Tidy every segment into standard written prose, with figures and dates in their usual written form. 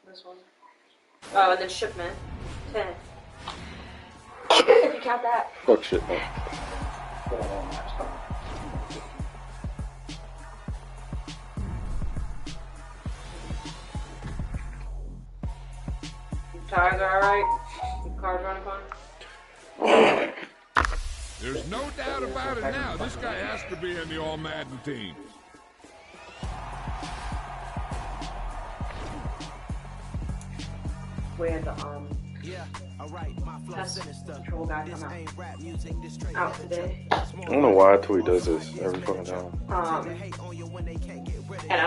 This one. Oh, and then shipment. 10. If you count that. Fuck shit, man. Tires are alright. The car's running fine. There's no doubt about it now. This guy has to be in the All-Madden team. We had the pest control guy come out today. I don't know why Toy does this every fucking time. And I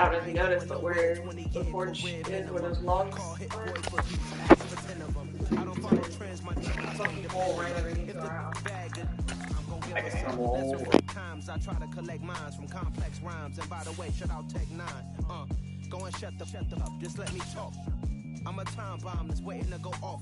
don't know if you noticed, but where the porch is, where those logs are, fucking hole right underneath our house. I try to collect minds from complex rhymes. And by the way, shut out Tech 9. Go and shut the up. Just let me talk. I'm a time bomb that's waiting to go off.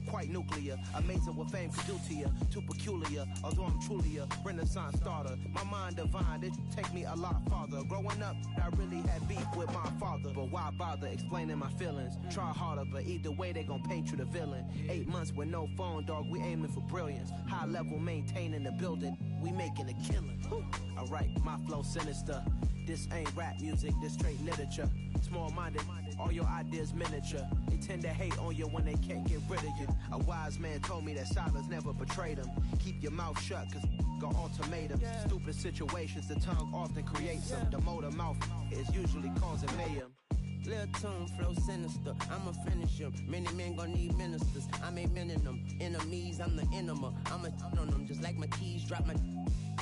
Quite nuclear, amazing what fame could do to you. Too peculiar, although I'm truly a Renaissance starter. My mind divine, it take me a lot farther. Growing up, I really had beef with my father. But why bother explaining my feelings? Try harder, but either way they gon' paint you the villain. 8 months with no phone, dog, we aiming for brilliance. High level maintaining the building, we making a killing. Alright, my flow sinister. This ain't rap music, this straight literature. Small-minded, all your ideas miniature. They tend to hate on you when they can't get rid of you. A wise man told me that silence never betrayed him. Keep your mouth shut, cause got ultimatums. Stupid situations, the tongue often creates them. The motor mouth is usually causing mayhem. Little tune, flow sinister, I'ma finish him. Many men gon' need ministers, I'm a men in them. Enemies, I'm the enema. I'm on them, just like my keys, drop my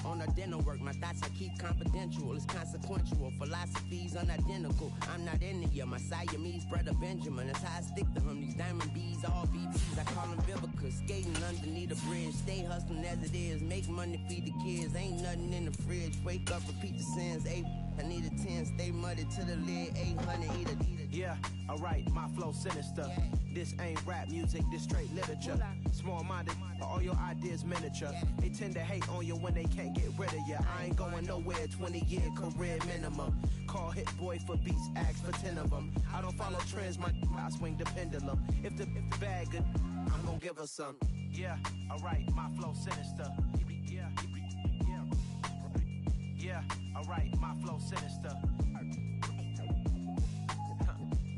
on a dinner work. My thoughts I keep confidential, it's consequential. Philosophies unidentical, I'm not in ya. My Siamese brother Benjamin, that's how I stick to him. These diamond bees, all BTs, I call them Vivica. Skating underneath a bridge, stay hustling as it is. Make money, feed the kids, ain't nothing in the fridge. Wake up, repeat the sins, I need a 10, stay muddy to the lid, 800, eat a. Yeah, alright, my flow sinister. This ain't rap music, this straight literature. Small-minded, all your ideas miniature. They tend to hate on you when they can't get rid of you. I ain't going nowhere, 20-year career minimum. Call Hit Boy for beats, ask for 10 of them. I don't follow trends, I swing the pendulum. If the bag good, I'm gonna give her some. Yeah, alright, my flow sinister. Yeah, alright, my flow sinister.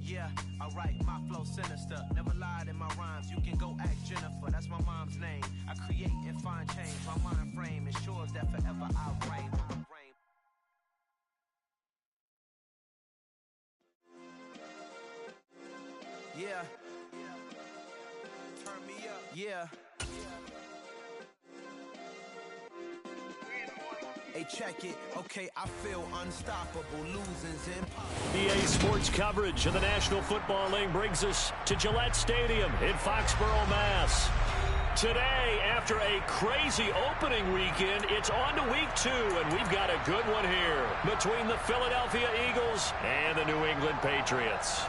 Yeah, alright, my flow sinister. Never lied in my rhymes, you can go ask Jennifer, that's my mom's name. I create and find change, my mind frame ensures that forever I reign. Yeah. Turn me up. Yeah. Hey, check it. Okay, I feel unstoppable. Losing's impossible. EA Sports coverage of the National Football League brings us to Gillette Stadium in Foxborough, Mass. Today, after a crazy opening weekend, it's on to week 2, and we've got a good one here between the Philadelphia Eagles and the New England Patriots.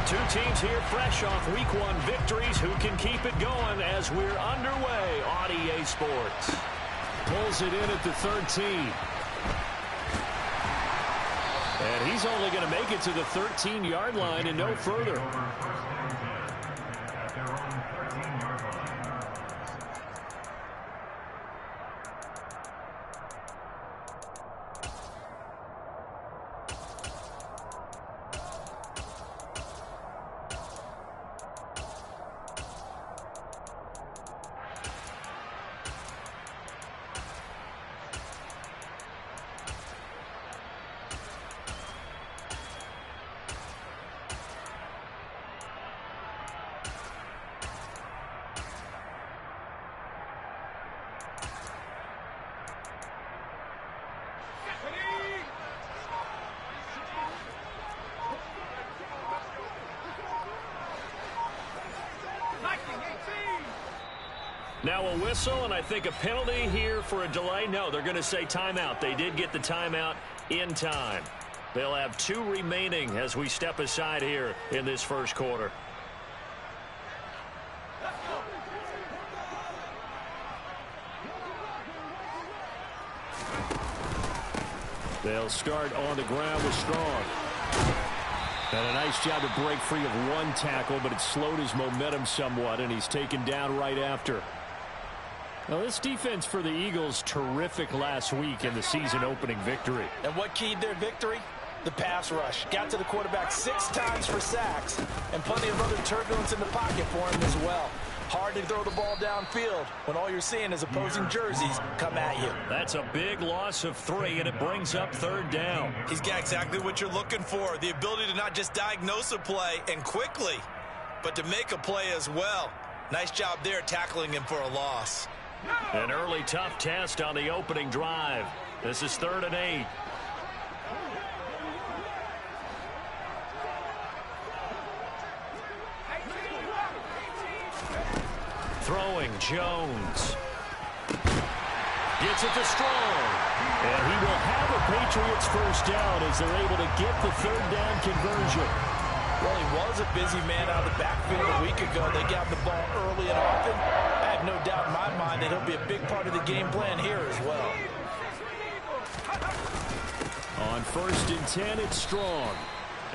Two teams here fresh off week 1 victories. Who can keep it going as we're underway on EA Sports? Pulls it in at the 13. And he's only going to make it to the 13-yard line and no further. Now a whistle, and I think a penalty here for a delay. No, they're going to say timeout. They did get the timeout in time. They'll have 2 remaining as we step aside here in this first quarter. They'll start on the ground with Strong. And a nice job to break free of 1 tackle, but it slowed his momentum somewhat, and he's taken down right after. Now, this defense for the Eagles, terrific last week in the season-opening victory. And what keyed their victory? The pass rush. Got to the quarterback 6 times for sacks, and plenty of other turbulence in the pocket for him as well. Hard to throw the ball downfield when all you're seeing is opposing jerseys come at you. That's a big loss of 3, and it brings up 3rd down. He's got exactly what you're looking for, the ability to not just diagnose a play and quickly, but to make a play as well. Nice job there tackling him for a loss. An early tough test on the opening drive. This is 3rd and 8. Throwing, Jones. Gets it to Strong. And he will have a Patriots first down as they're able to get the 3rd down conversion. Well, he was a busy man out of the backfield a week ago. They got the ball early and often. I have no doubt in my mind that he'll be a big part of the game plan here as well. On 1st and 10, it's Strong.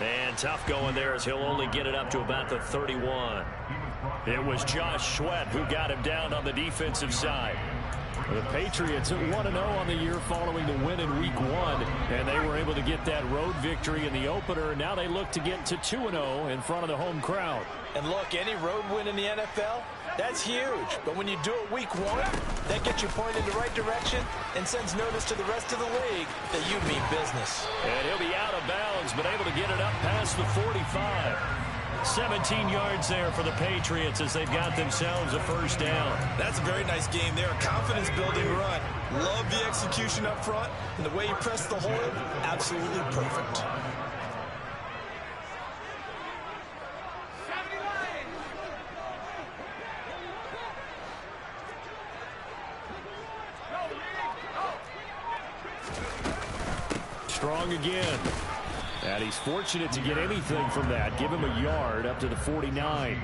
And tough going there as he'll only get it up to about the 31. It was Josh Sweat who got him down on the defensive side. The Patriots at 1-0 on the year following the win in Week 1, and they were able to get that road victory in the opener. Now they look to get to 2-0 in front of the home crowd. And look, any road win in the NFL, that's huge. But when you do it Week 1, that gets you pointed in the right direction and sends notice to the rest of the league that you mean business. And he'll be out of bounds, but able to get it up past the 45. 17 yards there for the Patriots as they've got themselves a first down. That's a very nice game there. Confidence-building run. Love the execution up front, and the way he pressed the hole, absolutely perfect. Strong again. And he's fortunate to get anything from that. Give him a yard up to the 49.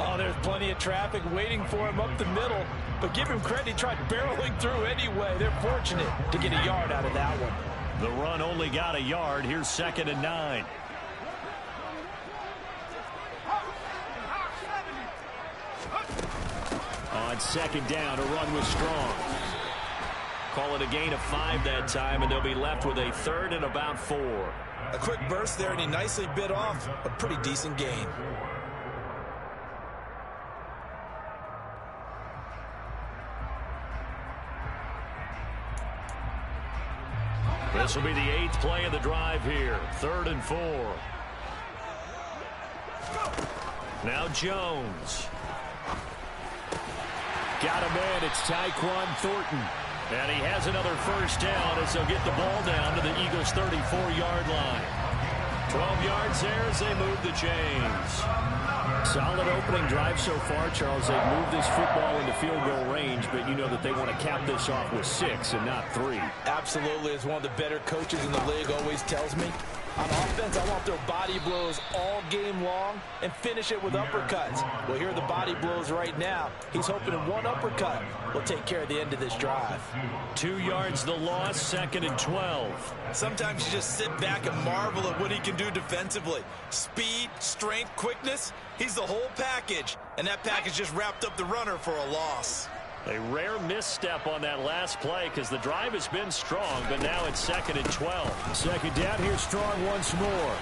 Oh, there's plenty of traffic waiting for him up the middle. But give him credit, he tried barreling through anyway. They're fortunate to get a yard out of that one. The run only got a yard. Here's 2nd and 9. On 2nd down, a run with Strong. Call it a gain of 5 that time, and they'll be left with a 3rd and about 4. A quick burst there, and he nicely bit off a pretty decent gain. This will be the 8th play of the drive here. 3rd and 4. Now Jones. Got him in. It's Tyquan Thornton. And he has another first down as they'll get the ball down to the Eagles' 34-yard line. 12 yards there as they move the chains. Solid opening drive so far, Charles. They've moved this football into field goal range, but you know that they want to cap this off with 6 and not 3. Absolutely, as one of the better coaches in the league always tells me. On offense, I want their body blows all game long and finish it with uppercuts. Well, here are the body blows right now. He's hoping in one uppercut will take care of the end of this drive. 2 yards the loss, 2nd and 12. Sometimes you just sit back and marvel at what he can do defensively. Speed, strength, quickness, he's the whole package. And that package just wrapped up the runner for a loss. A rare misstep on that last play because the drive has been strong, but now it's 2nd and 12. 2nd down, here's Strong once more.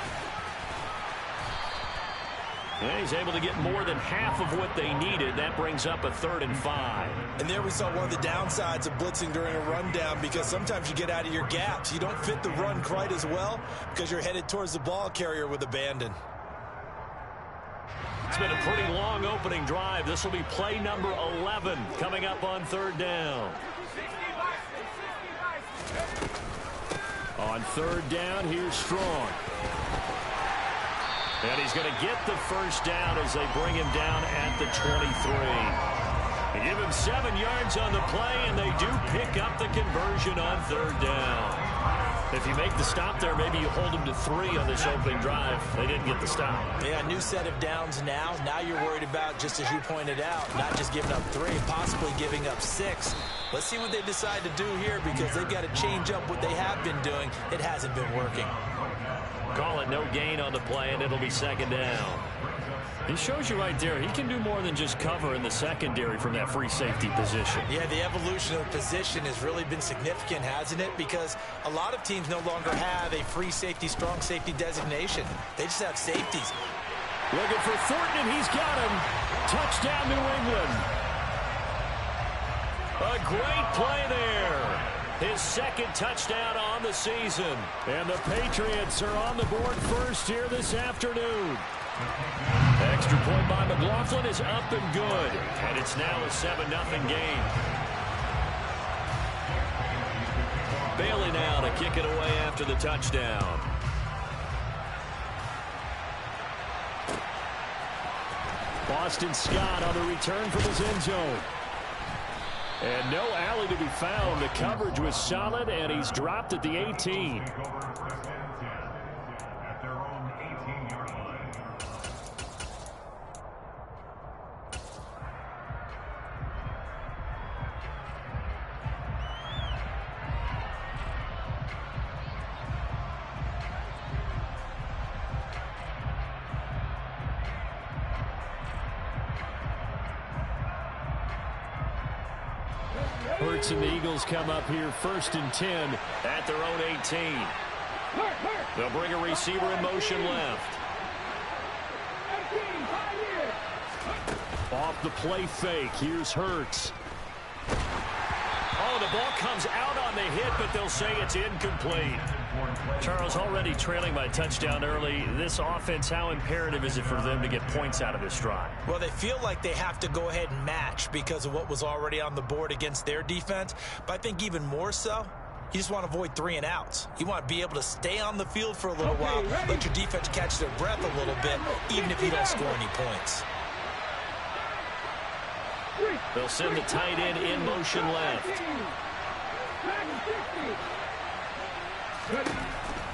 And he's able to get more than half of what they needed. That brings up a 3rd and 5. And there we saw one of the downsides of blitzing during a rundown, because sometimes you get out of your gaps. You don't fit the run quite as well because you're headed towards the ball carrier with abandon. It's been a pretty long opening drive. This will be play number 11 coming up on 3rd down. On 3rd down, here's Strong. And he's going to get the first down as they bring him down at the 23. They give him 7 yards on the play, and they do pick up the conversion on 3rd down. If you make the stop there, maybe you hold them to 3 on this opening drive. They didn't get the stop. Yeah, new set of downs now. Now you're worried about, just as you pointed out, not just giving up 3, possibly giving up 6. Let's see what they decide to do here, because they've got to change up what they have been doing. It hasn't been working. Call it no gain on the play, and it'll be second down. He shows you right there, he can do more than just cover in the secondary from that free safety position. Yeah, the evolution of the position has really been significant, hasn't it? Because a lot of teams no longer have a free safety, strong safety designation. They just have safeties. Looking for Thornton, and he's got him. Touchdown, New England. A great play there. His second touchdown on the season. And the Patriots are on the board first here this afternoon. Extra point by McLaughlin is up and good. And it's now a 7-0 game. Bailey now to kick it away after the touchdown. Boston Scott on the return from his end zone. And no alley to be found. The coverage was solid, and he's dropped at the 18. Hurts and the Eagles come up here 1st and 10 at their own 18. They'll bring a receiver in motion left. Off the play fake. Here's Hurts. Oh, the ball comes out on the hit, but they'll say it's incomplete. Charles, already trailing by touchdown early. This offense, how imperative is it for them to get points out of this drive? Well, they feel like they have to go ahead and match because of what was already on the board against their defense. But I think even more so, you just want to avoid 3 and outs. You want to be able to stay on the field for a little while, let your defense catch their breath a little bit, even if you don't score any points. They'll send the tight end in motion left.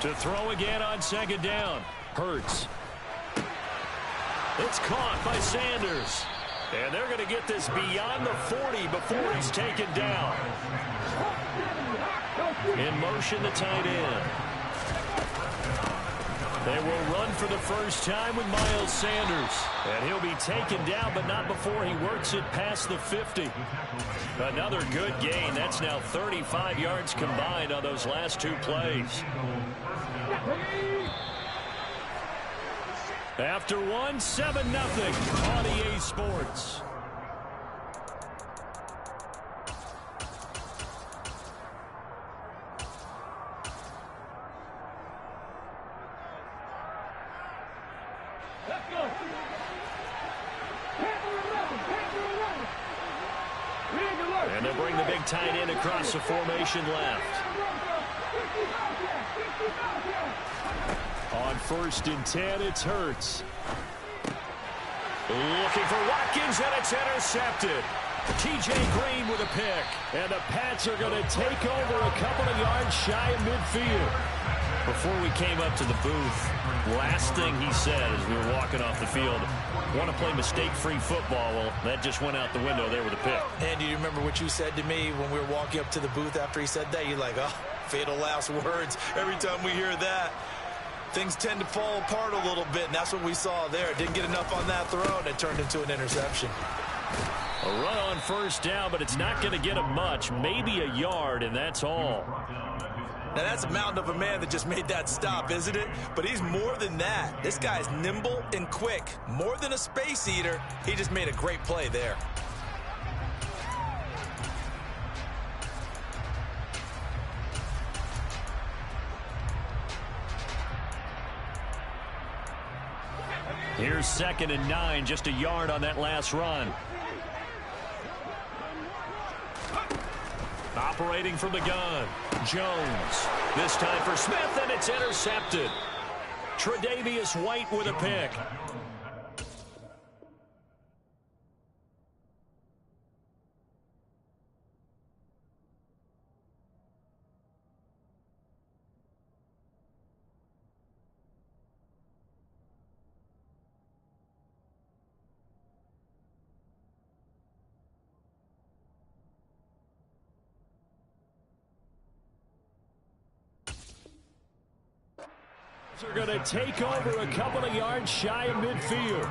To throw again on second down. Hurts. It's caught by Sanders. And they're going to get this beyond the 40 before he's taken down. In motion, the tight end. They will run for the first time with Miles Sanders. And he'll be taken down, but not before he works it past the 50. Another good gain. That's now 35 yards combined on those last 2 plays. After one, 7-0 on EA Sports. And they'll bring the big tight end across the formation left. On 1st and 10, it's Hurts. Looking for Watkins, and it's intercepted. T.J. Green with a pick. And the Pats are going to take over a couple of yards shy of midfield. Before we came up to the booth, last thing he said as we were walking off the field, want to play mistake-free football. Well, that just went out the window there with a pick. And do you remember what you said to me when we were walking up to the booth after he said that? You're like, oh, fatal last words. Every time we hear that, things tend to fall apart a little bit, and that's what we saw there. Didn't get enough on that throw, and it turned into an interception. A run on 1st down, but it's not going to get him much. Maybe a yard, and that's all. Now, that's a mountain of a man that just made that stop, isn't it? But he's more than that. This guy's nimble and quick. More than a space eater, he just made a great play there. Here's 2nd and 9, just a yard on that last run. Operating from the gun, Jones. This time for Smith, and it's intercepted. Tre'Davious White with a pick. Are going to take over a couple of yards shy of midfield.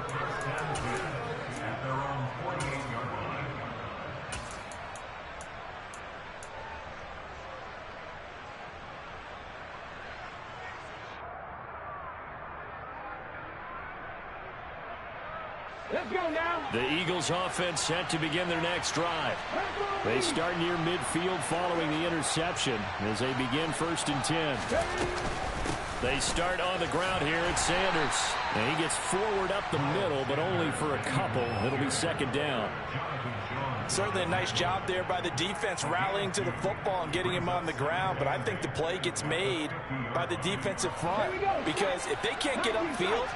Let's go now. The Eagles offense set to begin their next drive. They start near midfield following the interception as they begin 1st and 10. They start on the ground here at Sanders. And he gets forward up the middle, but only for a couple. It'll be 2nd down. Certainly a nice job there by the defense rallying to the football and getting him on the ground. But I think the play gets made by the defensive front. Because if they can't get upfield,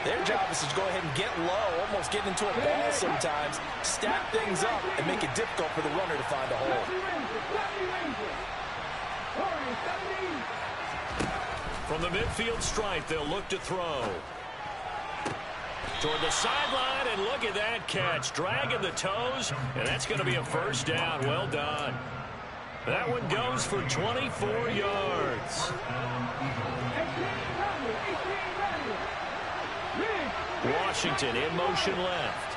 their job is to go ahead and get low, almost get into a ball sometimes, stack things up, and make it difficult for the runner to find a hole. From the midfield stripe, they'll look to throw. Toward the sideline, and look at that catch. Dragging the toes, and that's going to be a 1st down. Well done. That one goes for 24 yards. Washington in motion left.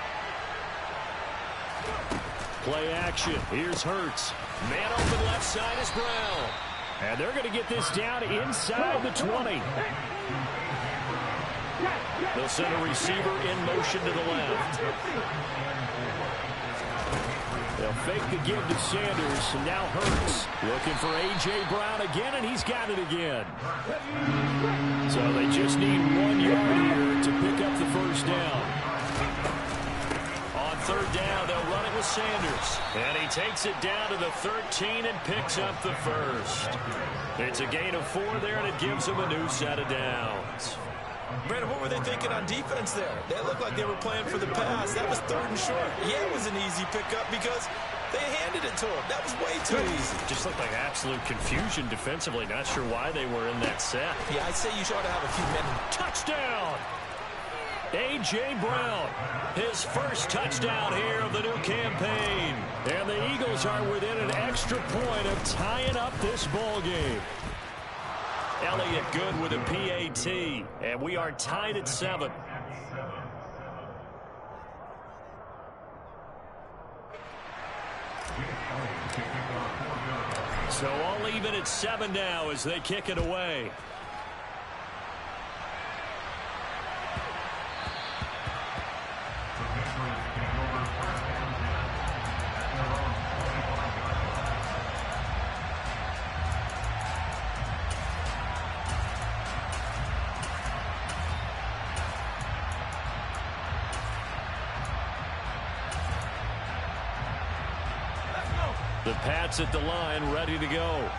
Play action. Here's Hurts. Man open left side is Brown. And they're going to get this down inside the 20. They'll send a receiver in motion to the left. They'll fake the give to Sanders, and now Hurts looking for A.J. Brown again, and he's got it again. So they just need 1 yard here to pick up the 1st down. On 3rd down, they'll run it with Sanders. And he takes it down to the 13 and picks up the 1st. It's a gain of 4 there, and it gives them a new set of downs. Brandon, what were they thinking on defense there? They looked like they were playing for the pass. That was 3rd and short. Yeah, it was an easy pickup because they handed it to him. That was way too easy. Just looked like absolute confusion defensively. Not sure why they were in that set. Yeah, I'd say you ought to have a few men. Touchdown! A.J. Brown, his 1st touchdown here of the new campaign. And the Eagles are within an extra point of tying up this ball game. Elliott good with a PAT, and we are tied at 7. So all even at 7 now as they kick it away. The Pats at the line, ready to go.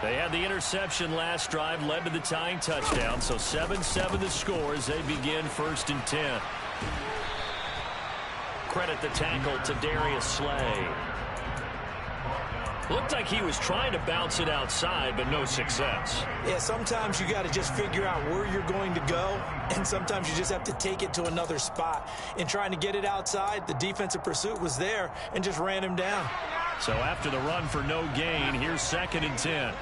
They had the interception last drive, led to the tying touchdown. So 7-7 the score as they begin 1st and 10. Credit the tackle to Darius Slay. Looked like he was trying to bounce it outside, but no success. Yeah, sometimes you got to just figure out where you're going to go, and sometimes you just have to take it to another spot. In trying to get it outside, the defensive pursuit was there and just ran him down. So after the run for no gain, here's 2nd and 10.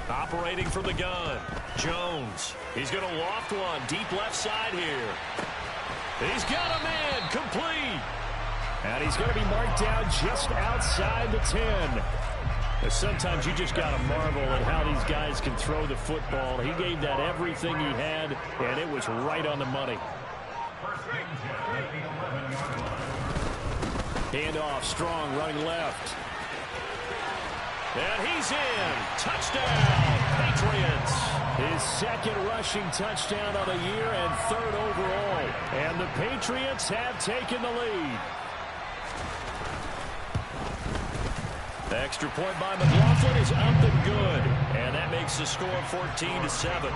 Operating from the gun, Jones. He's going to loft one deep left side here. He's got a man complete. And he's going to be marked down just outside the 10. Sometimes you just got to marvel at how these guys can throw the football. He gave that everything he had, and it was right on the money. Handoff, Strong running left. And he's in. Touchdown, Patriots. His 2nd rushing touchdown of the year and 3rd overall. And the Patriots have taken the lead. The extra point by McLaughlin is up and good. And that makes the score 14-7.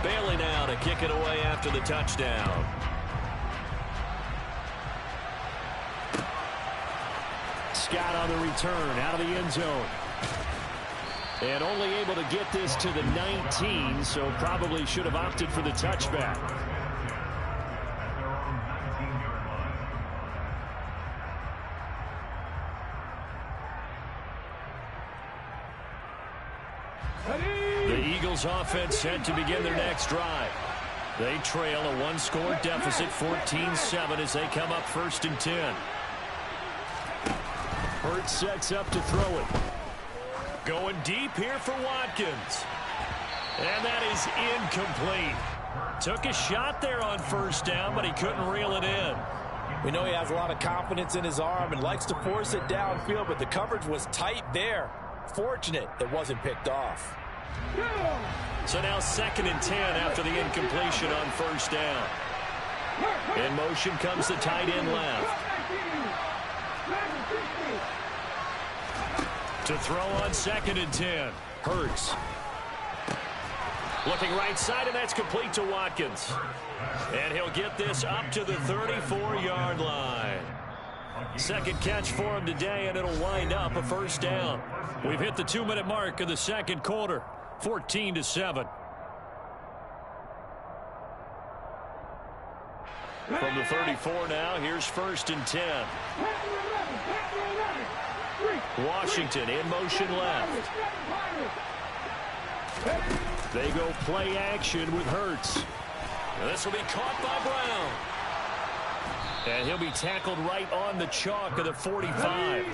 Bailey now to kick it away after the touchdown. Scott on the return out of the end zone. And only able to get this to the 19, so probably should have opted for the touchback. The Eagles offense set to begin their next drive. They trail a one-score deficit, 14-7, as they come up 1st and 10. Hurts sets up to throw it. Going deep here for Watkins. And that is incomplete. Took a shot there on 1st down, but he couldn't reel it in. We know he has a lot of confidence in his arm and likes to force it downfield, but the coverage was tight there. Fortunate it wasn't picked off. So now 2nd and 10 after the incompletion on 1st down. In motion comes the tight end left. To throw on 2nd and 10. Hurts. Looking right side, and that's complete to Watkins. And he'll get this up to the 34-yard line. 2nd catch for him today, and it'll wind up a 1st down. We've hit the 2-minute mark of the 2nd quarter, 14-7. From the 34 now, here's 1st and 10. Washington in motion left. They go play action with Hurts. This will be caught by Brown. And he'll be tackled right on the chalk of the 45.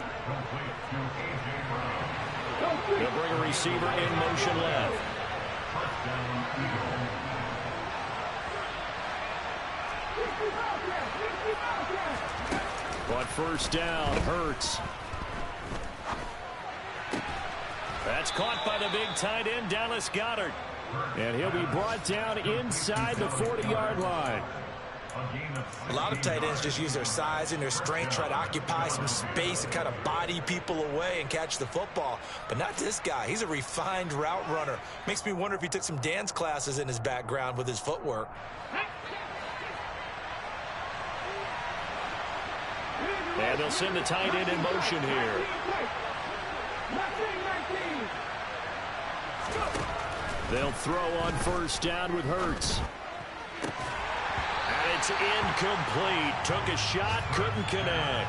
They'll bring a receiver in motion left. But 1st down, Hurts. That's caught by the big tight end, Dallas Goedert. And he'll be brought down inside the 40-yard line. A lot of tight ends just use their size and their strength, try to occupy some space and kind of body people away and catch the football. But not this guy. He's a refined route runner. Makes me wonder if he took some dance classes in his background with his footwork. And they'll send the tight end in motion here. They'll throw on 1st down with Hurts. And it's incomplete. Took a shot, couldn't connect.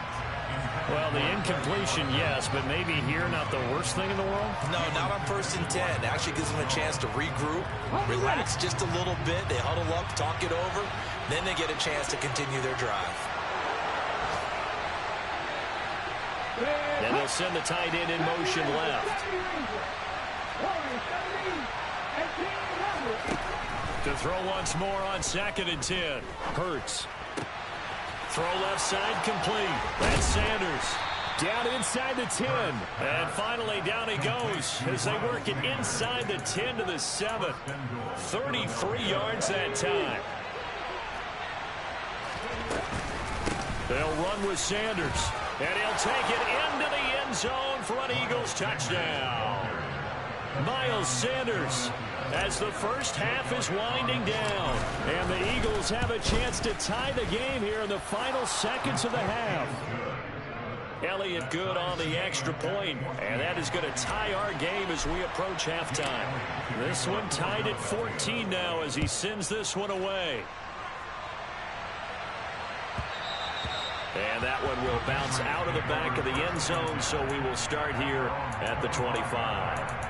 Well, the incompletion, yes, but maybe here not the worst thing in the world? No, not on 1st and 10. Actually gives them a chance to regroup, relax just a little bit. They huddle up, talk it over. Then they get a chance to continue their drive. And they'll send the tight end in motion left. To throw once more on 2nd and 10. Hurts. Throw left side complete. That's Sanders. Down inside the 10. And finally down he goes as they work it inside the 10 to the 7. 33 yards that time. They'll run with Sanders. And he'll take it into the end zone for an Eagles touchdown. Miles Sanders, as the first half is winding down. And the Eagles have a chance to tie the game here in the final seconds of the half. Elliott good on the extra point, and that is going to tie our game as we approach halftime. This one tied at 14 now as he sends this one away. And that one will bounce out of the back of the end zone, so we will start here at the 25.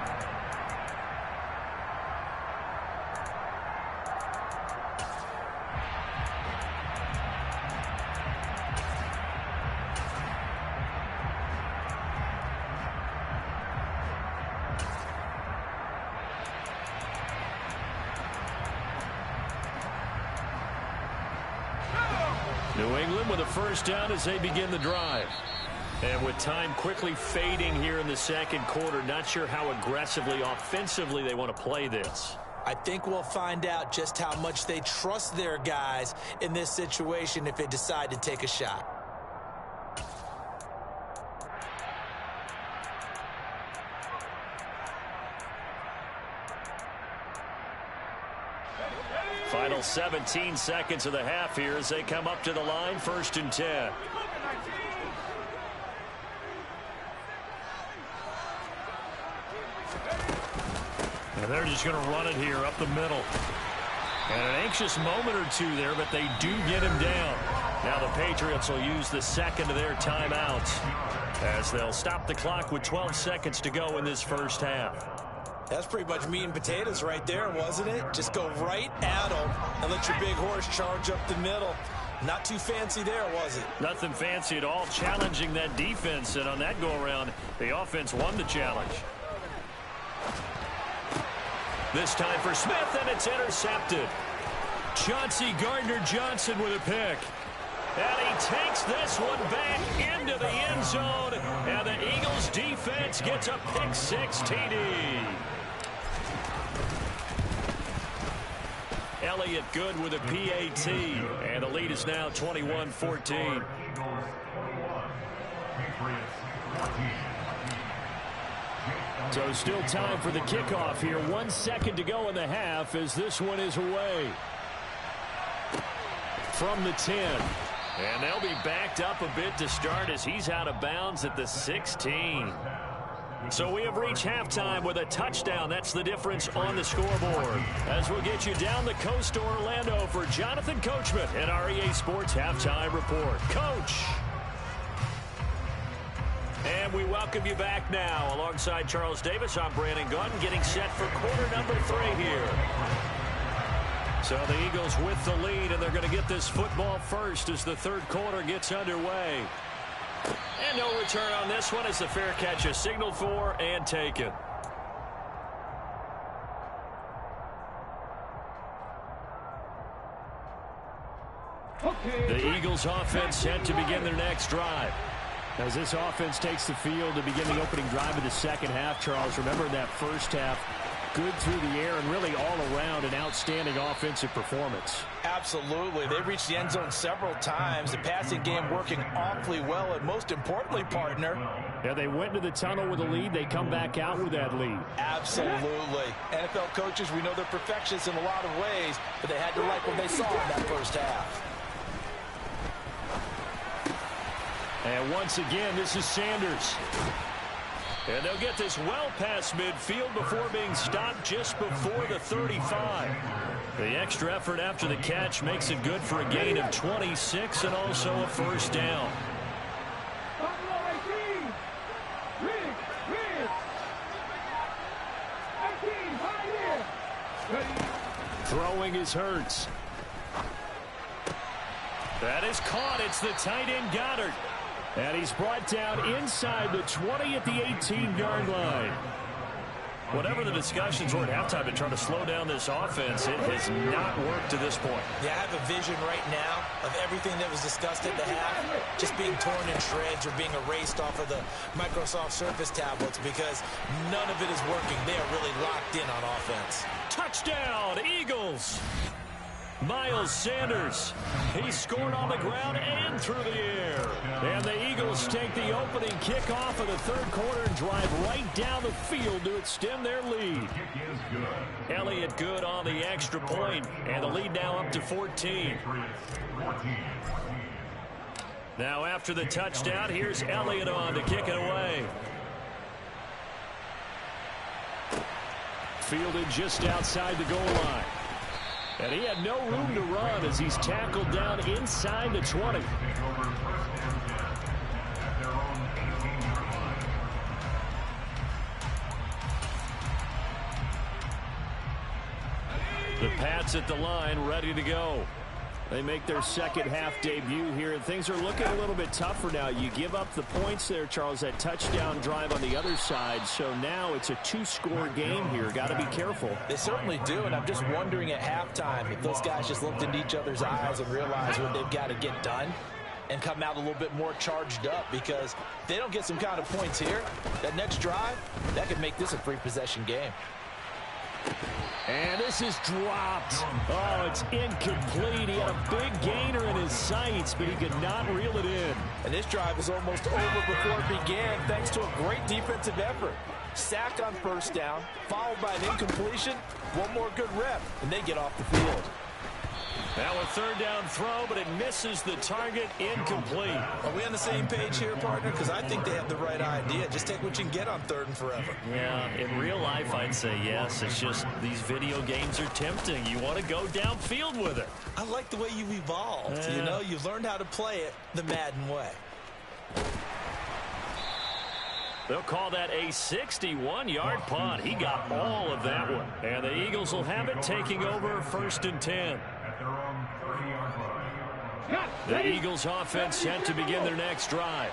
New England with a first down as they begin the drive. And with time quickly fading here in the 2nd quarter, not sure how aggressively, offensively they want to play this. I think we'll find out just how much they trust their guys in this situation if they decide to take a shot. Final 17 seconds of the half here as they come up to the line, 1st and 10. And they're just going to run it here up the middle. And an anxious moment or two there, but they do get him down. Now the Patriots will use the 2nd of their timeouts as they'll stop the clock with 12 seconds to go in this first half. That's pretty much meat and potatoes right there, wasn't it? Just go right at them and let your big horse charge up the middle. Not too fancy there, was it? Nothing fancy at all, challenging that defense, and on that go-around, the offense won the challenge. This time for Smith, and it's intercepted. Chauncey Gardner-Johnson with a pick. And he takes this one back into the end zone, and the Eagles defense gets a pick-6 TD. Elliott Good with a PAT, and the lead is now 21-14. So still time for the kickoff here. 1 second to go in the half as this one is away. From the 10. And they'll be backed up a bit to start as he's out of bounds at the 16. So we have reached halftime with a touchdown. That's the difference on the scoreboard. As we'll get you down the coast to Orlando for Jonathan Coachman and our EA Sports Halftime Report. Coach! And we welcome you back now. Alongside Charles Davis, I'm Brandon Gauton, getting set for quarter number 3 here. So the Eagles with the lead, and they're going to get this football first as the third quarter gets underway. And no return on this one as the fair catch is signaled for and taken. The Eagles offense set to begin their next drive. As this offense takes the field to begin the opening drive of the second half, Charles, remember that first half, good through the air and really all around an outstanding offensive performance. Absolutely. They reached the end zone several times. The passing game working awfully well, and most importantly, partner. Yeah, they went to the tunnel with a lead. They come back out with that lead. Absolutely. NFL coaches, we know they're perfectionists in a lot of ways, but they had to like what they saw in that first half. And once again, this is Sanders. And they'll get this well past midfield before being stopped just before the 35. The extra effort after the catch makes it good for a gain of 26 and also a first down. Throwing is Hurts. That is caught. It's the tight end Goddard. And he's brought down inside the 20 at the 18-yard line. Whatever the discussions were at halftime to try to slow down this offense, it has not worked to this point. Yeah, I have a vision right now of everything that was discussed at the half just being torn in shreds or being erased off of the Microsoft Surface tablets because none of it is working. They are really locked in on offense. Touchdown, Eagles! Miles Sanders, he scored on the ground and through the air. And the Eagles take the opening kickoff of the third quarter and drive right down the field to extend their lead. Elliott Good on the extra point, and the lead now up to 14. Now after the touchdown, here's Elliott on to kick it away. Fielded just outside the goal line. And he had no room to run as he's tackled down inside the 20. The Pats at the line, ready to go. They make their second half debut here, and things are looking a little bit tougher now. You give up the points there, Charles, that touchdown drive on the other side. So now it's a two-score game here. Got to be careful. They certainly do, and I'm just wondering at halftime if those guys just looked into each other's eyes and realized what they've got to get done and come out a little bit more charged up, because if they don't get some kind of points here, that next drive, that could make this a three-possession game. And this is dropped. Oh, it's incomplete. He had a big gainer in his sights, but he could not reel it in. And this drive is almost over before it began, thanks to a great defensive effort. Sack on first down, followed by an incompletion. One more good rep, and they get off the field. Now a third down throw, but it misses the target, incomplete. Are we on the same page here, partner? Because I think they have the right idea. Just take what you can get on third and forever. Yeah, in real life, I'd say yes. It's just these video games are tempting. You want to go downfield with it. I like the way you've evolved. Yeah. You know, you've learned how to play it the Madden way. They'll call that a 61-yard punt. He got all of that one. And the Eagles will have it, taking over 1st and 10. The Eagles offense set to begin their next drive.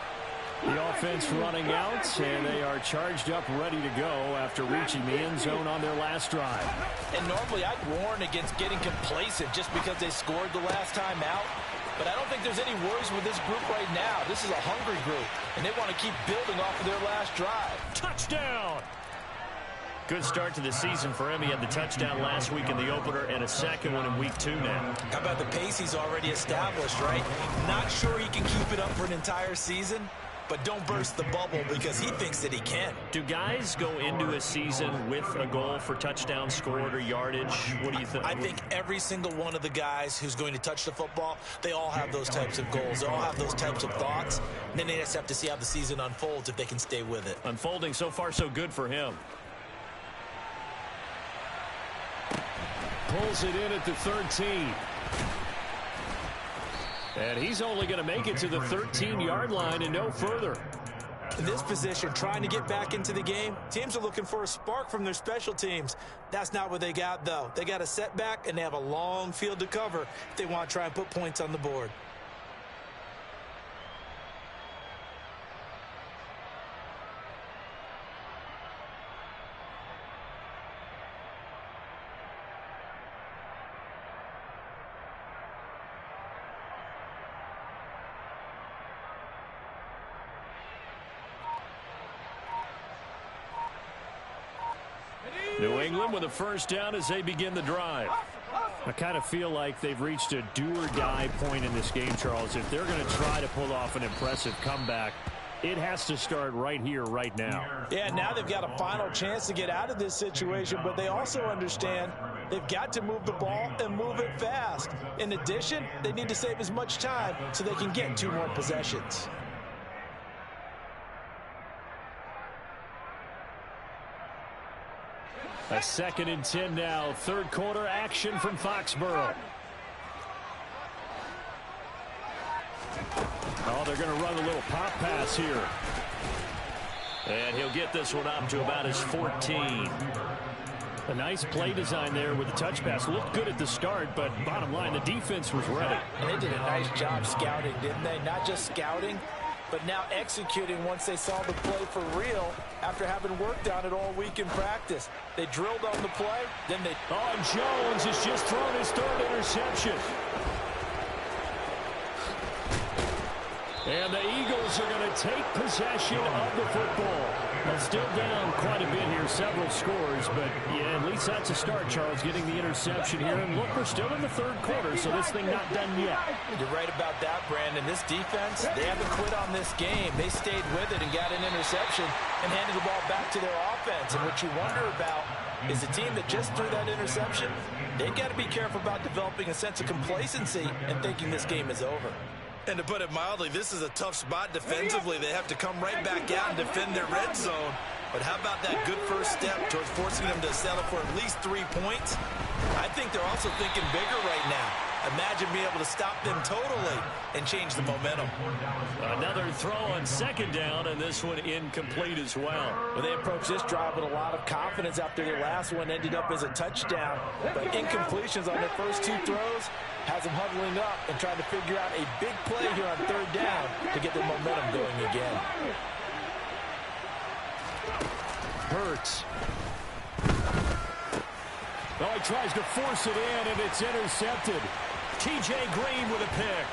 The offense running out, and they are charged up, ready to go after reaching the end zone on their last drive. And normally I'd warn against getting complacent just because they scored the last time out. But I don't think there's any worries with this group right now. This is a hungry group, and they want to keep building off of their last drive. Touchdown! Good start to the season for him. He had the touchdown last week in the opener and a second one in week 2 now. How about the pace he's already established, right? Not sure he can keep it up for an entire season, but don't burst the bubble because he thinks that he can. Do guys go into a season with a goal for touchdown scored or yardage? What do you think? I think every single one of the guys who's going to touch the football, they all have those types of goals. They all have those types of thoughts. And then they just have to see how the season unfolds if they can stay with it. Unfolding so far so good for him. Pulls it in at the 13. And he's only going to make it to the 13-yard line and no further. In this position, trying to get back into the game, teams are looking for a spark from their special teams. That's not what they got, though. They got a setback, and they have a long field to cover if they want to try and put points on the board. New England with a first down as they begin the drive. I kind of feel like they've reached a do-or-die point in this game, Charles. If they're going to try to pull off an impressive comeback, it has to start right here, right now. Yeah, now they've got a final chance to get out of this situation, but they also understand they've got to move the ball and move it fast. In addition, they need to save as much time so they can get 2 more possessions. A 2nd and 10 now. 3rd quarter action from Foxborough. Oh, they're going to run a little pop pass here. And he'll get this one up to about his 14. A nice play design there with the touch pass. Looked good at the start, but bottom line, the defense was ready. And they did a nice job scouting, didn't they? Not just scouting, but now executing once they saw the play for real after having worked on it all week in practice. They drilled on the play, then they... Oh, Jones has just thrown his 3rd interception. And the Eagles are going to take possession of the football. They're still down quite a bit here, several scores, but yeah, at least that's a start, Charles, getting the interception here. And look, we're still in the 3rd quarter, so this thing not done yet. You're right about that, Brandon. This defense, they haven't quit on this game. They stayed with it and got an interception and handed the ball back to their offense. And what you wonder about is the team that just threw that interception, they've got to be careful about developing a sense of complacency and thinking this game is over. And to put it mildly, this is a tough spot defensively. They have to come right back out and defend their red zone. But how about that good first step towards forcing them to settle for at least 3 points? I think they're also thinking bigger right now. Imagine being able to stop them totally and change the momentum. Another throw on 2nd down, and this one incomplete as well. Well, they approached this drive with a lot of confidence after their last one ended up as a touchdown. But incompletions on their first 2 throws has them huddling up and trying to figure out a big play here on 3rd down to get their momentum going again. Hurts. Oh, he tries to force it in, and it's intercepted. T.J. Green with a pick.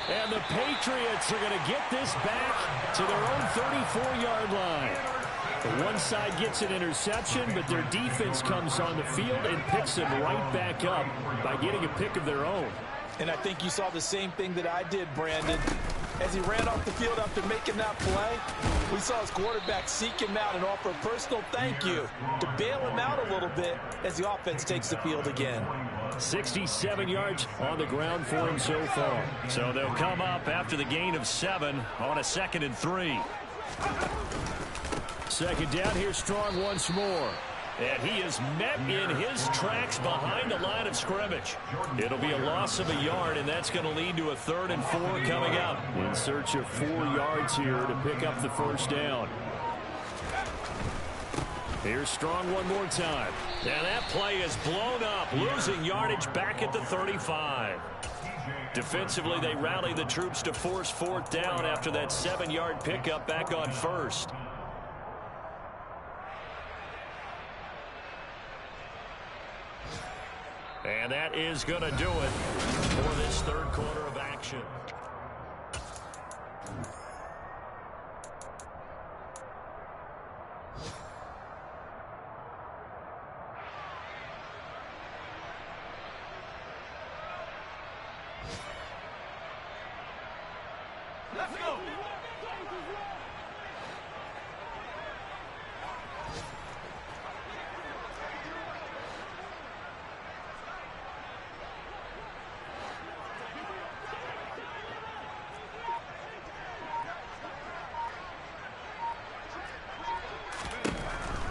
And the Patriots are going to get this back to their own 34-yard line. The one side gets an interception, but their defense comes on the field and picks them right back up by getting a pick of their own. And I think you saw the same thing that I did, Brandon. As he ran off the field after making that play, we saw his quarterback seek him out and offer a personal thank you to bail him out a little bit as the offense takes the field again. 67 yards on the ground for him so far. So they'll come up after the gain of 7 on a 2nd and 3. 2nd down here, Strong once more. And he is met in his tracks behind the line of scrimmage. It'll be a loss of a yard, and that's going to lead to a 3rd and 4 coming up. In search of 4 yards here to pick up the first down. Here's Strong one more time. And that play is blown up, losing yardage back at the 35. Defensively, they rally the troops to force 4th down after that 7-yard pickup back on 1st. And that is going to do it for this 3rd quarter of action. Let's go.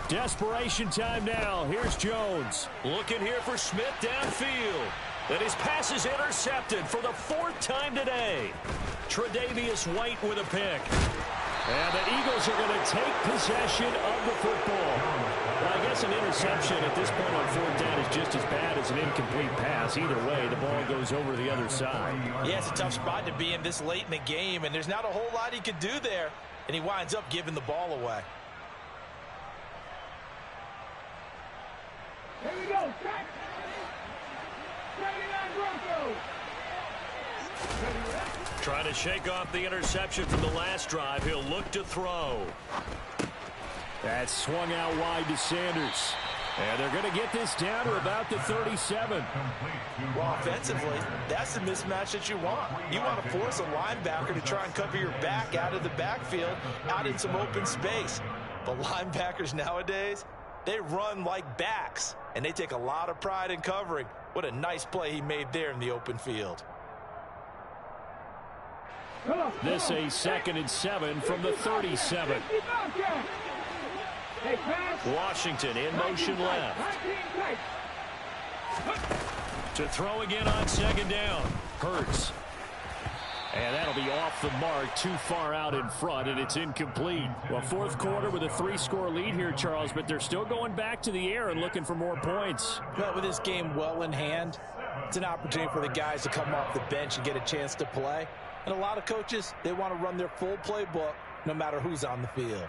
Desperation time now. Here's Jones. Looking here for Smith downfield. And his pass is intercepted for the 4th time today. Tre'Davious White with a pick. And the Eagles are going to take possession of the football. Well, I guess an interception at this point on 4th down is just as bad as an incomplete pass. Either way, the ball goes over the other side. Yeah, it's a tough spot to be in this late in the game, and there's not a whole lot he could do there. And he winds up giving the ball away. Here we go. Track. Trying to shake off the interception from the last drive. He'll look to throw. That's swung out wide to Sanders. And they're going to get this down to about the 37. Well, offensively, that's the mismatch that you want. You want to force a linebacker to try and cover your back out of the backfield, out in some open space. But linebackers nowadays, they run like backs, and they take a lot of pride in covering. What a nice play he made there in the open field. This a 2nd and 7 from the 37. Washington in motion left. To throw again on 2nd down. Hurts. And that'll be off the mark, too far out in front, and it's incomplete. Well, 4th quarter with a 3-score lead here, Charles, but they're still going back to the air and looking for more points. But with this game well in hand, it's an opportunity for the guys to come off the bench and get a chance to play. And a lot of coaches, they want to run their full playbook no matter who's on the field.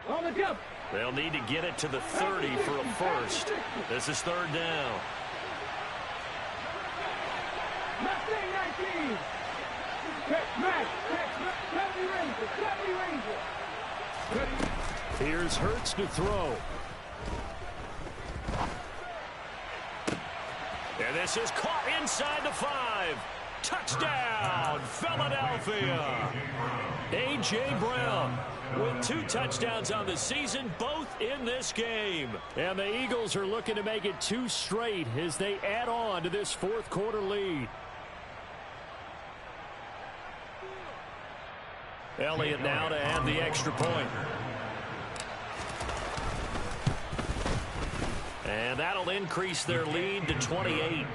On the jump. They'll need to get it to the 30 for a first. This is 3rd down. Mustang 19. Match. 70 Ranger. Here's Hurts to throw. And this is caught inside the 5. Touchdown, Philadelphia. A.J. Brown with 2 touchdowns on the season, both in this game. And the Eagles are looking to make it 2 straight as they add on to this 4th quarter lead. Elliott now to add the extra point. And that'll increase their lead to 28.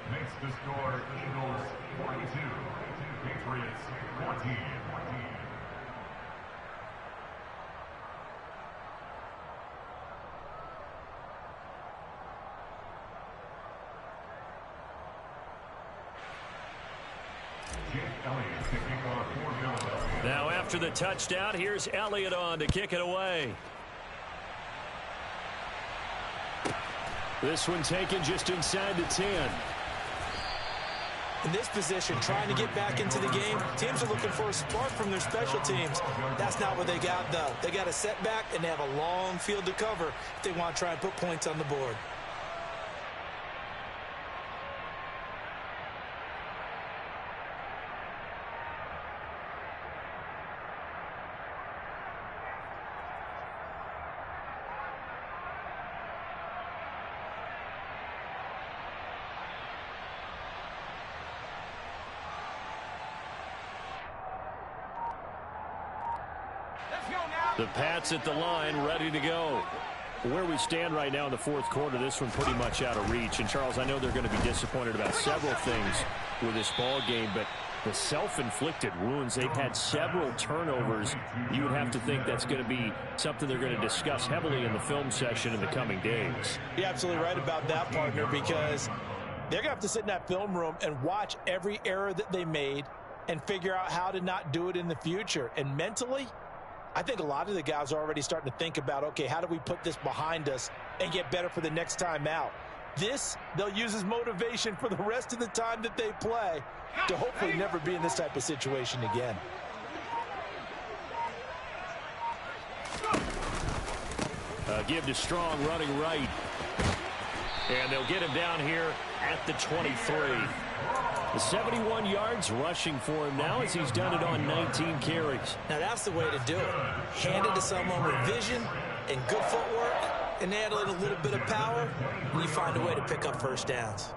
Makes the score Eagles 42, Patriots 14. Now after the touchdown, here's Elliott on to kick it away. This one taken just inside the 10. In this position, trying to get back into the game, teams are looking for a spark from their special teams. That's not what they got, though. They got a setback, and they have a long field to cover if they want to try and put points on the board. The Pats at the line, ready to go. Where we stand right now in the fourth quarter, this one pretty much out of reach. And, Charles, I know they're going to be disappointed about several things with this ball game, but the self-inflicted wounds, they've had several turnovers. You would have to think that's going to be something they're going to discuss heavily in the film session in the coming days. You're absolutely right about that, partner, because they're going to have to sit in that film room and watch every error that they made and figure out how to not do it in the future. And mentally, I think a lot of the guys are already starting to think about, okay, how do we put this behind us and get better for the next time out? This, they'll use as motivation for the rest of the time that they play to hopefully never be in this type of situation again. Give to Strong running right. And they'll get him down here at the 23. The 71 yards rushing for him now as he's done it on 19 carries. Now that's the way to do it. Hand it to someone with vision and good footwork, and add a little bit of power, and you find a way to pick up first downs.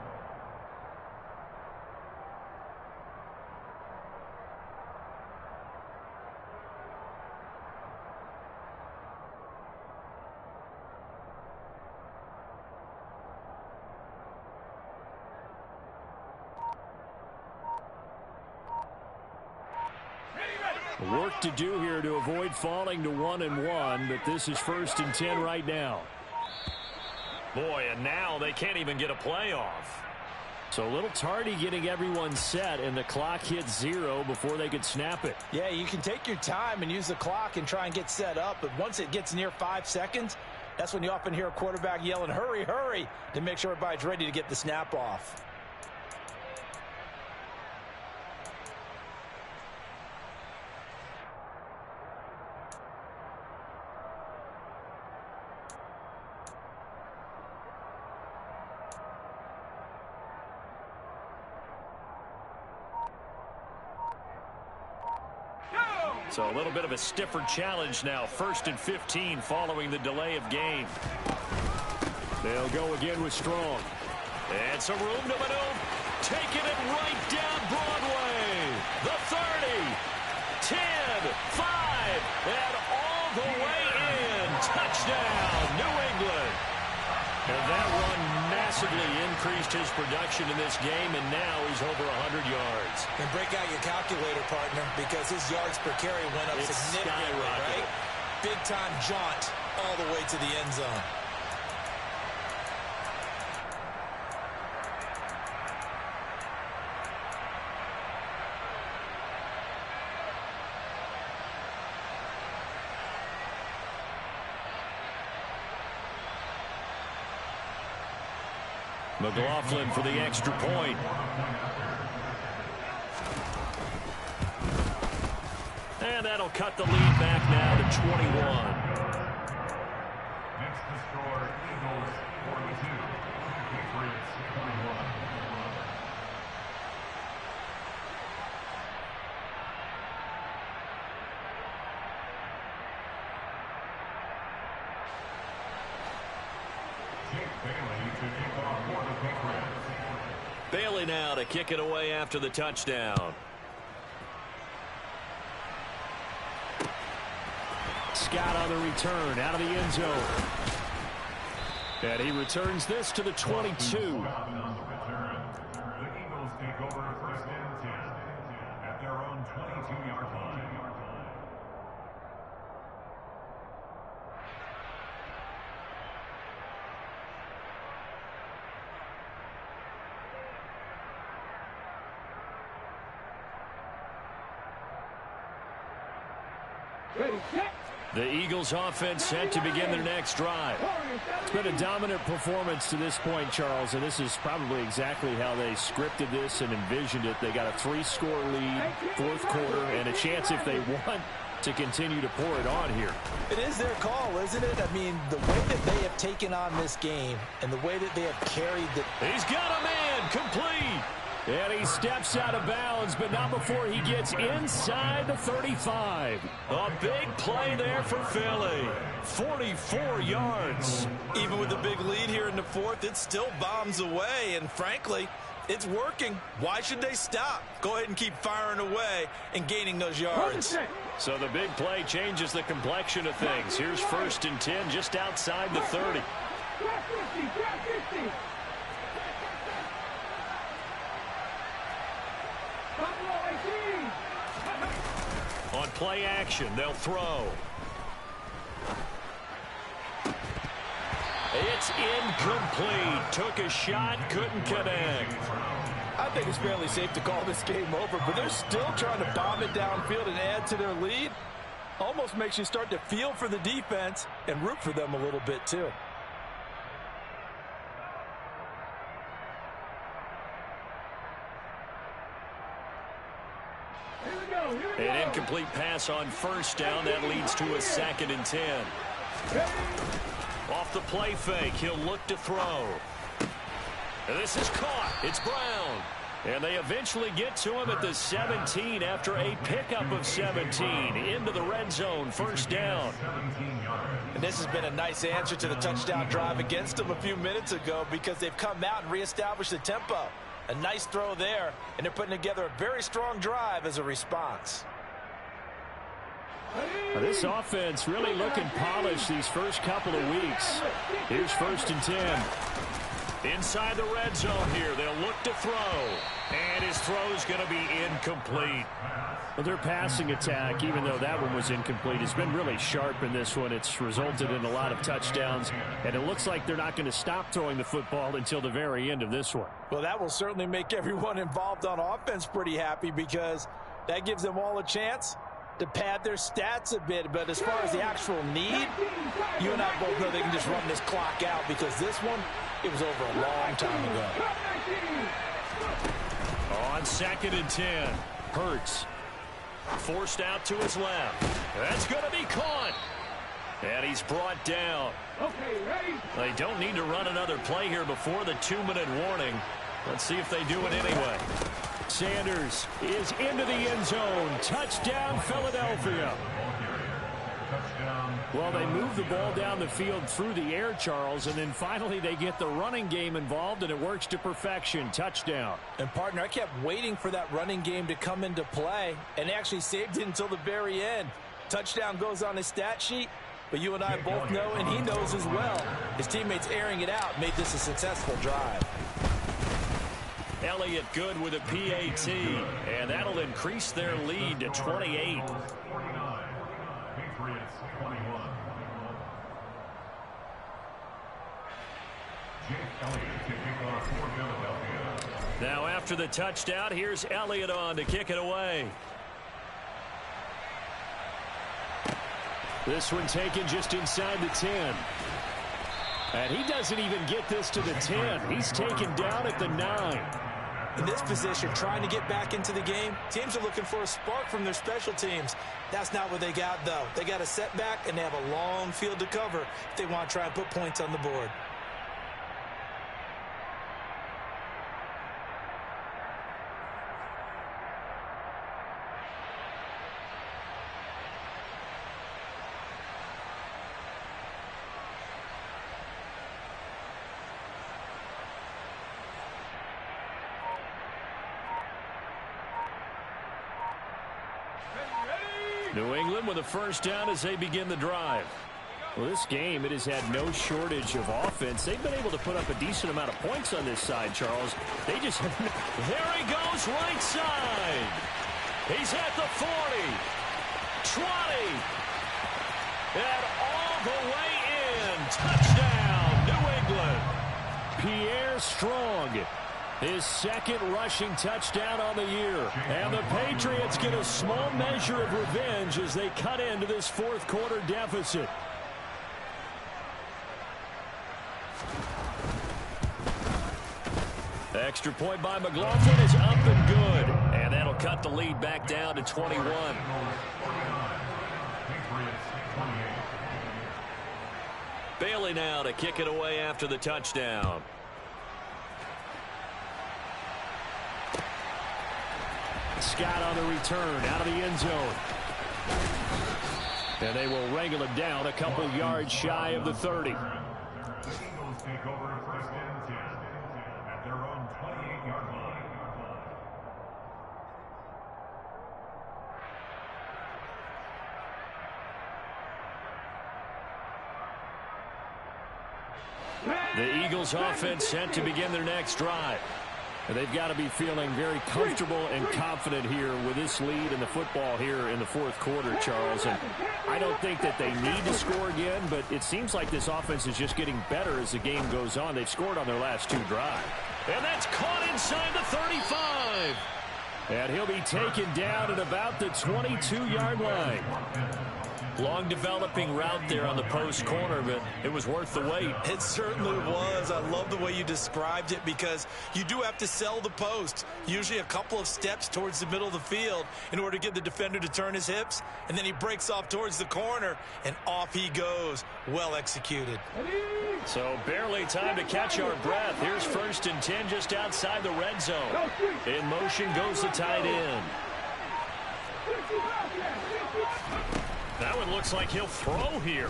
Work to do here to avoid falling to 1-1, but this is 1st and 10 right now. Boy, and now they can't even get a play off. So a little tardy getting everyone set, and the clock hits 0 before they could snap it. Yeah, you can take your time and use the clock and try and get set up, but once it gets near 5 seconds, that's when you often hear a quarterback yelling, hurry, hurry, to make sure everybody's ready to get the snap off. So a little bit of a stiffer challenge now. 1st and 15 following the delay of game. They'll go again with Strong. And some room to maneuver. Taking it right down Broadway. The 30, 10, 5, and all the way in. Touchdown, New England. And that run massively increased his production in this game, and now he's over 100 yards. And break out your calculator, partner, because his yards per carry went up significantly, right? Big-time jaunt all the way to the end zone. McLaughlin for the extra point. And that'll cut the lead back now to 21. Next to score, Eagles 42, Patriots 41. Bailey now to kick it away after the touchdown. Scott on the return out of the end zone. And he returns this to the 22. The Eagles take over 1st and 10 at their own 22-yard line. The Eagles offense set to begin their next drive. It's been a dominant performance to this point, Charles, and this is probably exactly how they scripted this and envisioned it. They got a 3-score lead, 4th quarter, and a chance if they want to continue to pour it on here. It is their call, isn't it? I mean, the way that they have taken on this game and the way that they have carried the... He's got a man, complete. And he steps out of bounds, but not before he gets inside the 35. A big play there for Philly. 44 yards. Even with a big lead here in the 4th, it still bombs away, and frankly, it's working. Why should they stop? Go ahead and keep firing away and gaining those yards. So the big play changes the complexion of things. Here's 1st and 10 just outside the 30. On play action, they'll throw. It's incomplete. Took a shot, couldn't connect. I think it's fairly safe to call this game over, but they're still trying to bomb it downfield and add to their lead. Almost makes you start to feel for the defense and root for them a little bit too. An incomplete pass on 1st down. That leads to a 2nd and 10. Off the play fake, he'll look to throw. This is caught. It's Brown. And they eventually get to him at the 17 after a pickup of 17 into the red zone. 1st down. And this has been a nice answer to the touchdown drive against them a few minutes ago because they've come out and reestablished the tempo. A nice throw there, and they're putting together a very strong drive as a response. This offense really looking polished these first couple of weeks. Here's 1st and 10. Inside the red zone here. They'll look to throw. And his throw's going to be incomplete. Well, their passing attack, even though that one was incomplete, has been really sharp in this one. It's resulted in a lot of touchdowns. And it looks like they're not going to stop throwing the football until the very end of this one. Well, that will certainly make everyone involved on offense pretty happy because that gives them all a chance to pad their stats a bit. But as far as the actual need, you and I both know they can just run this clock out because this one, it was over a long time ago. On 2nd and 10, Hurts forced out to his left. That's going to be caught. And he's brought down. They don't need to run another play here before the 2-minute warning. Let's see if they do it anyway. Sanders is into the end zone. Touchdown, Philadelphia. Well, they move the ball down the field through the air, Charles, and then finally they get the running game involved, and it works to perfection. Touchdown. And, partner, I kept waiting for that running game to come into play, and actually saved it until the very end. Touchdown goes on his stat sheet, but you and I both know, and he knows as well, his teammates airing it out made this a successful drive. Elliott good with a PAT, and that'll increase their lead to 28. Now after the touchdown, here's Elliott on to kick it away. This one taken just inside the 10. And he doesn't even get this to the 10. He's taken down at the 9. In this position, trying to get back into the game, teams are looking for a spark from their special teams. That's not what they got, though. They got a setback, and they have a long field to cover if they want to try and put points on the board. New England with a 1st down as they begin the drive. Well, this game, it has had no shortage of offense. They've been able to put up a decent amount of points on this side, Charles. They just have... There he goes, right side. He's at the 40, 20, and all the way in. Touchdown, New England. Pierre Strong, his 2nd rushing touchdown on the year. And the Patriots get a small measure of revenge as they cut into this 4th quarter deficit. Extra point by McLaughlin is up and good. And that'll cut the lead back down to 21. Bailey now to kick it away after the touchdown. Scott on the return out of the end zone. And they will wrangle him down a couple yards shy of the 30. Eagles take over 1st and 10 at their own 28-yard line. The Eagles offense set to begin their next drive. And they've got to be feeling very comfortable and confident here with this lead in the football here in the fourth quarter, Charles. And I don't think that they need to score again, but it seems like this offense is just getting better as the game goes on. They've scored on their last 2 drives. And that's caught inside the 35. And he'll be taken down at about the 22-yard line. Long developing route there on the post corner, but it was worth the wait. It certainly was. I love the way you described it because you do have to sell the post. Usually a couple of steps towards the middle of the field in order to get the defender to turn his hips. And then he breaks off towards the corner, and off he goes. Well executed. So barely time to catch our breath. Here's 1st and 10 just outside the red zone. In motion goes the tight end. That one looks like he'll throw here.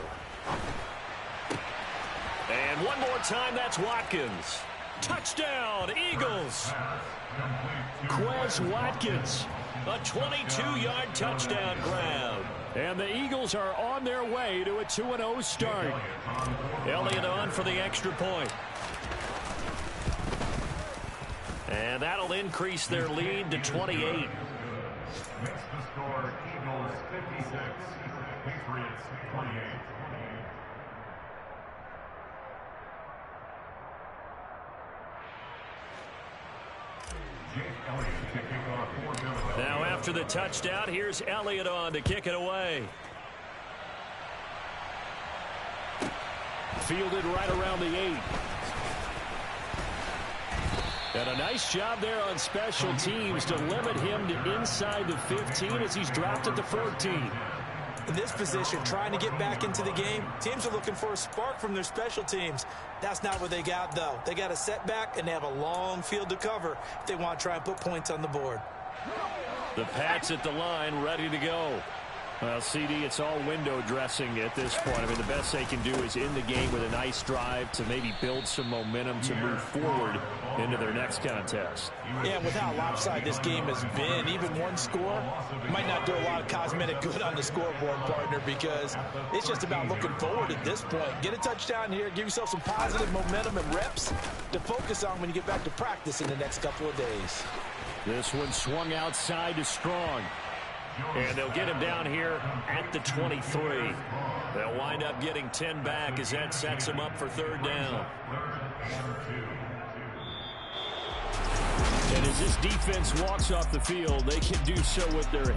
And one more time, that's Watkins. Touchdown, Eagles. Quez Watkins, a 22-yard touchdown grab. And the Eagles are on their way to a 2-0 start. Elliott on for the extra point. And that'll increase their lead to 28. Makes the score Eagles 56, Patriots 28. Now after the touchdown, here's Elliott on to kick it away. Fielded right around the 8. And a nice job there on special teams to limit him to inside the 15 as he's dropped at the 14. In this position, trying to get back into the game, teams are looking for a spark from their special teams. That's not what they got, though. They got a setback, and they have a long field to cover if they want to try and put points on the board. The Pats at the line, ready to go. Well, CD, it's all window dressing at this point. I mean, the best they can do is in the game with a nice drive to maybe build some momentum to move forward into their next contest. Yeah, with how lopsided this game has been, even one score might not do a lot of cosmetic good on the scoreboard, partner, because it's just about looking forward at this point. Get a touchdown here, give yourself some positive momentum and reps to focus on when you get back to practice in the next couple of days. This one swung outside to Strong. And they'll get him down here at the 23. They'll wind up getting 10 back as that sets them up for 3rd down. And as this defense walks off the field, they can do so with their head.